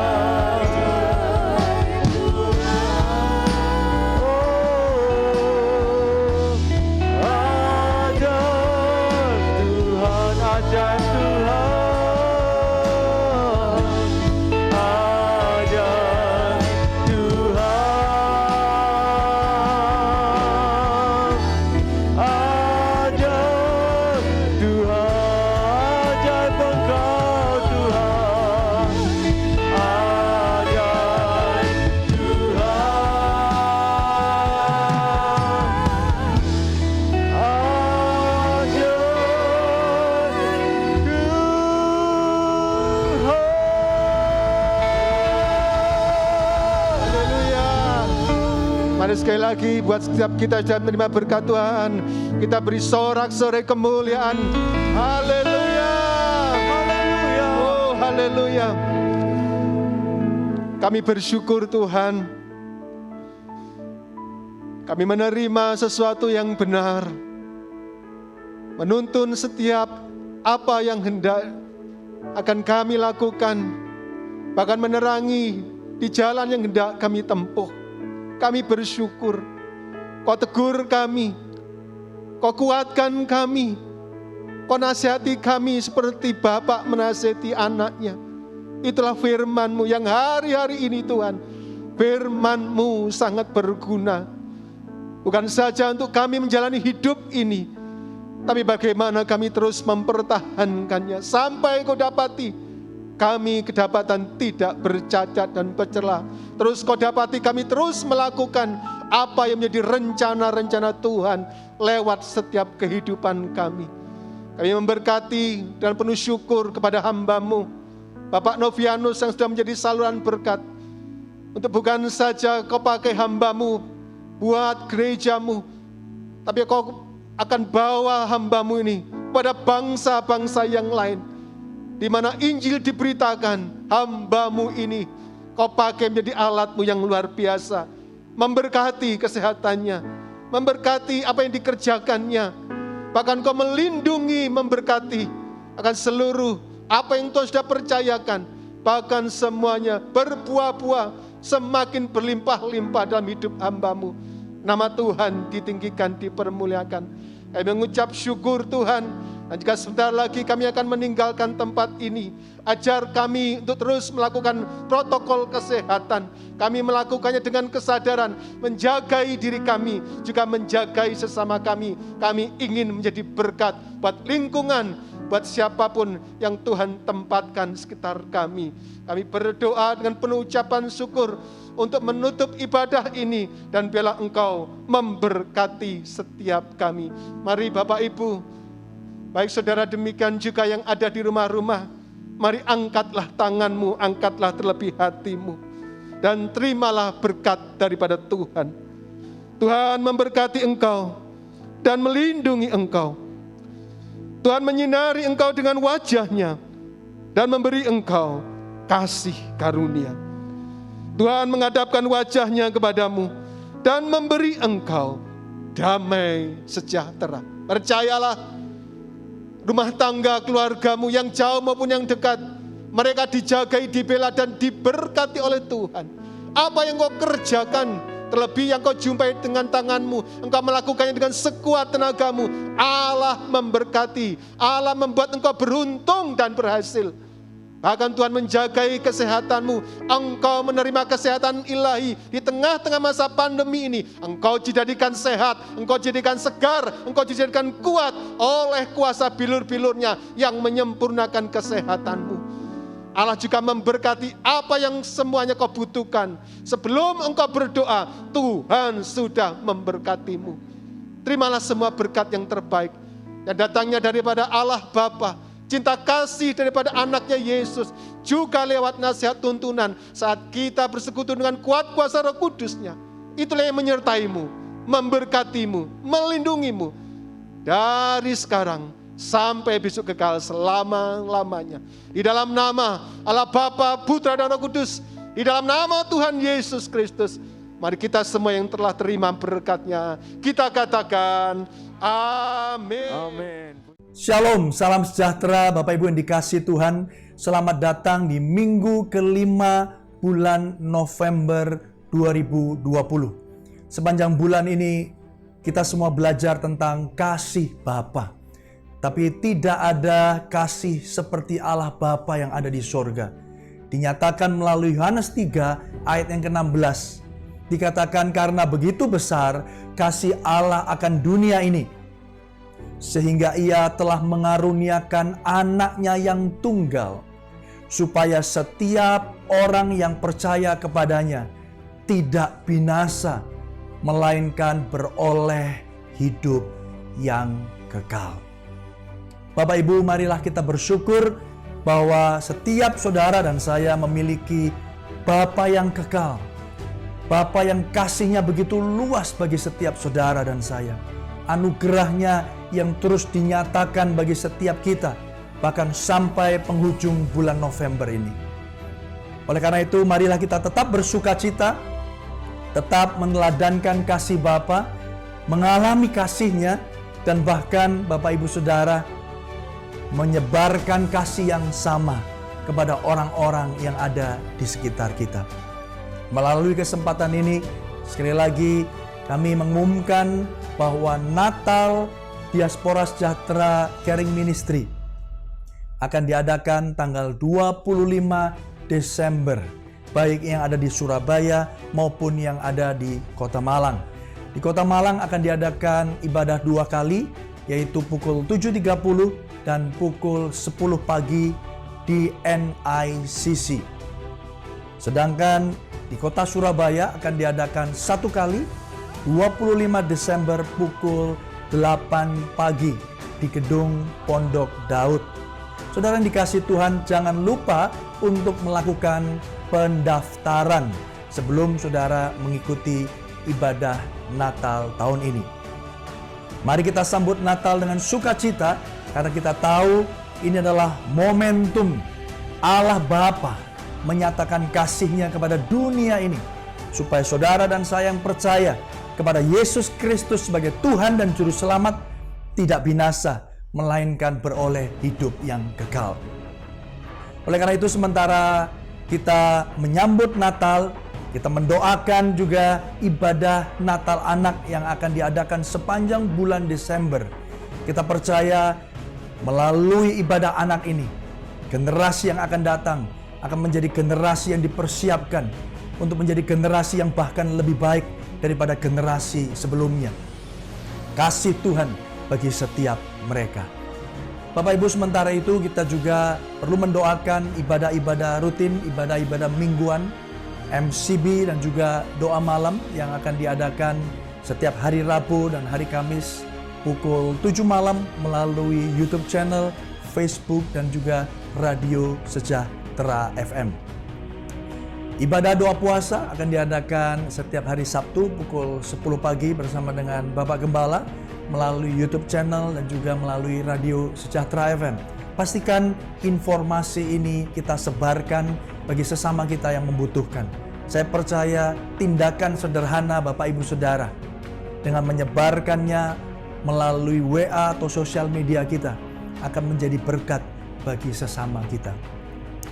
ajaib Tuhan, ajaib Tuhan, ajaib Tuhan, ajaib Engkau Tuhan, ajaib Haleluya. Mari sekali lagi buat setiap kita sudah menerima berkat Tuhan, kita beri sorak-sorai kemuliaan. Haleluya. Haleluya. Oh, haleluya. Kami bersyukur Tuhan. Kami menerima sesuatu yang benar. Menuntun setiap apa yang hendak akan kami lakukan. Bahkan menerangi di jalan yang hendak kami tempuh. Kami bersyukur. Kau tegur kami. Kau kuatkan kami. Kau nasihati kami seperti Bapak menasihati anaknya. Itulah firman-Mu yang hari-hari ini Tuhan. Firman-Mu sangat berguna. Bukan saja untuk kami menjalani hidup ini, tapi bagaimana kami terus mempertahankannya sampai Kau dapati kami kedapatan tidak bercacat dan bercela. Terus Kau dapati kami terus melakukan apa yang menjadi rencana-rencana Tuhan lewat setiap kehidupan kami. Kami memberkati dan penuh syukur kepada hamba-Mu Bapak Novianus yang sudah menjadi saluran berkat. Untuk bukan saja Kau pakai hamba-Mu buat gereja-Mu, tapi Kau akan bawa hamba-Mu ini pada bangsa-bangsa yang lain, di mana Injil diberitakan. Hamba-Mu ini Kau pakai menjadi alat-Mu yang luar biasa, memberkati kesehatannya, memberkati apa yang dikerjakannya, bahkan Kau melindungi, memberkati akan seluruh apa yang Tuhan sudah percayakan, bahkan semuanya berbuah-buah, semakin berlimpah-limpah dalam hidup hamba-Mu. Nama Tuhan ditinggikan, dipermuliakan. Kami mengucap syukur Tuhan. Dan jika sebentar lagi kami akan meninggalkan tempat ini, ajar kami untuk terus melakukan protokol kesehatan. Kami melakukannya dengan kesadaran, menjagai diri kami, juga menjagai sesama kami. Kami ingin menjadi berkat buat lingkungan, buat siapapun yang Tuhan tempatkan sekitar kami. Kami berdoa dengan penuh ucapan syukur untuk menutup ibadah ini, dan biarlah Engkau memberkati setiap kami. Mari Bapak Ibu, baik saudara demikian juga yang ada di rumah-rumah, mari angkatlah tanganmu, angkatlah terlebih hatimu, dan terimalah berkat daripada Tuhan. Tuhan memberkati engkau dan melindungi engkau. Tuhan menyinari engkau dengan wajah-Nya dan memberi engkau kasih karunia. Tuhan menghadapkan wajah-Nya kepadamu dan memberi engkau damai sejahtera. Percayalah, rumah tangga keluargamu yang jauh maupun yang dekat, mereka dijagai, dibela dan diberkati oleh Tuhan. Apa yang kau kerjakan, terlebih yang kau jumpai dengan tanganmu, engkau melakukannya dengan sekuat tenagamu, Allah memberkati, Allah membuat engkau beruntung dan berhasil. Bahkan Tuhan menjagai kesehatanmu. Engkau menerima kesehatan ilahi di tengah-tengah masa pandemi ini. Engkau dijadikan sehat, engkau dijadikan segar, engkau dijadikan kuat oleh kuasa bilur-bilurnya yang menyempurnakan kesehatanmu. Allah juga memberkati apa yang semuanya kau butuhkan. Sebelum engkau berdoa, Tuhan sudah memberkatimu. Terimalah semua berkat yang terbaik yang datangnya daripada Allah Bapa, cinta kasih daripada anaknya Yesus, juga lewat nasihat tuntunan saat kita bersekutu dengan kuat kuasa Roh Kudus-Nya. Itulah yang menyertaimu, memberkatimu, melindungimu dari sekarang sampai besok kekal selama-lamanya. Di dalam nama Allah Bapa, Putra dan Roh Kudus, di dalam nama Tuhan Yesus Kristus, mari kita semua yang telah terima berkat-Nya, kita katakan amin. Amin. Shalom, salam sejahtera Bapak Ibu yang dikasihi Tuhan. Selamat datang di minggu kelima bulan November 2020. Sepanjang bulan ini kita semua belajar tentang kasih Bapa. Tapi tidak ada kasih seperti Allah Bapa yang ada di sorga. Dinyatakan melalui Yohanes 3 ayat yang ke-16. Dikatakan karena begitu besar kasih Allah akan dunia ini, sehingga Ia telah mengaruniakan anaknya yang tunggal, supaya setiap orang yang percaya kepadanya tidak binasa, melainkan beroleh hidup yang kekal. Bapak Ibu, marilah kita bersyukur bahwa setiap saudara dan saya memiliki Bapa yang kekal, Bapa yang kasih-Nya begitu luas bagi setiap saudara dan saya. Anugerah-Nya yang terus dinyatakan bagi setiap kita, bahkan sampai penghujung bulan November ini. Oleh karena itu, marilah kita tetap bersukacita, tetap meneladankan kasih Bapa, mengalami kasih-Nya, dan bahkan Bapak Ibu Saudara, menyebarkan kasih yang sama kepada orang-orang yang ada di sekitar kita. Melalui kesempatan ini, sekali lagi kami mengumumkan bahwa Natal Diaspora Sejahtera Caring Ministry akan diadakan tanggal 25 Desember, baik yang ada di Surabaya maupun yang ada di Kota Malang. Di Kota Malang akan diadakan ibadah 2 kali, yaitu pukul 7.30 dan pukul 10 pagi di NICC. Sedangkan di Kota Surabaya akan diadakan 1 kali, 25 Desember pukul 8 pagi di Gedung Pondok Daud. Saudara yang dikasihi Tuhan, jangan lupa untuk melakukan pendaftaran sebelum saudara mengikuti ibadah Natal tahun ini. Mari kita sambut Natal dengan sukacita, karena kita tahu ini adalah momentum Allah Bapa menyatakan kasih-Nya kepada dunia ini, supaya saudara dan saya yang percaya kepada Yesus Kristus sebagai Tuhan dan Juru Selamat tidak binasa, melainkan beroleh hidup yang kekal. Oleh karena itu, sementara kita menyambut Natal, kita mendoakan juga ibadah Natal anak yang akan diadakan sepanjang bulan Desember. Kita percaya melalui ibadah anak ini, generasi yang akan datang akan menjadi generasi yang dipersiapkan untuk menjadi generasi yang bahkan lebih baik daripada generasi sebelumnya. Kasih Tuhan bagi setiap mereka. Bapak Ibu, sementara itu kita juga perlu mendoakan ibadah-ibadah rutin, ibadah-ibadah mingguan, MCB dan juga doa malam yang akan diadakan setiap hari Rabu dan hari Kamis pukul 7 malam melalui YouTube channel, Facebook dan juga Radio Sejahtera FM. Ibadah doa puasa akan diadakan setiap hari Sabtu pukul 10 pagi bersama dengan Bapak Gembala melalui YouTube channel dan juga melalui Radio Sejahtera FM. Pastikan informasi ini kita sebarkan bagi sesama kita yang membutuhkan. Saya percaya tindakan sederhana Bapak Ibu Saudara dengan menyebarkannya melalui WA atau sosial media kita akan menjadi berkat bagi sesama kita.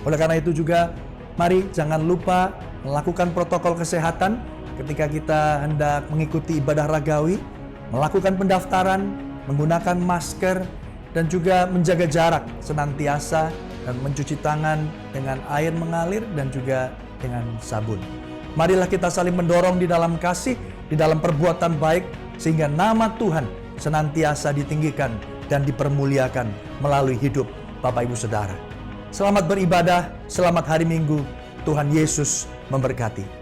Oleh karena itu juga, mari jangan lupa melakukan protokol kesehatan ketika kita hendak mengikuti ibadah ragawi, melakukan pendaftaran, menggunakan masker, dan juga menjaga jarak senantiasa dan mencuci tangan dengan air mengalir dan juga dengan sabun. Marilah kita saling mendorong di dalam kasih, di dalam perbuatan baik, sehingga nama Tuhan senantiasa ditinggikan dan dipermuliakan melalui hidup Bapak Ibu Saudara. Selamat beribadah, selamat hari Minggu, Tuhan Yesus memberkati.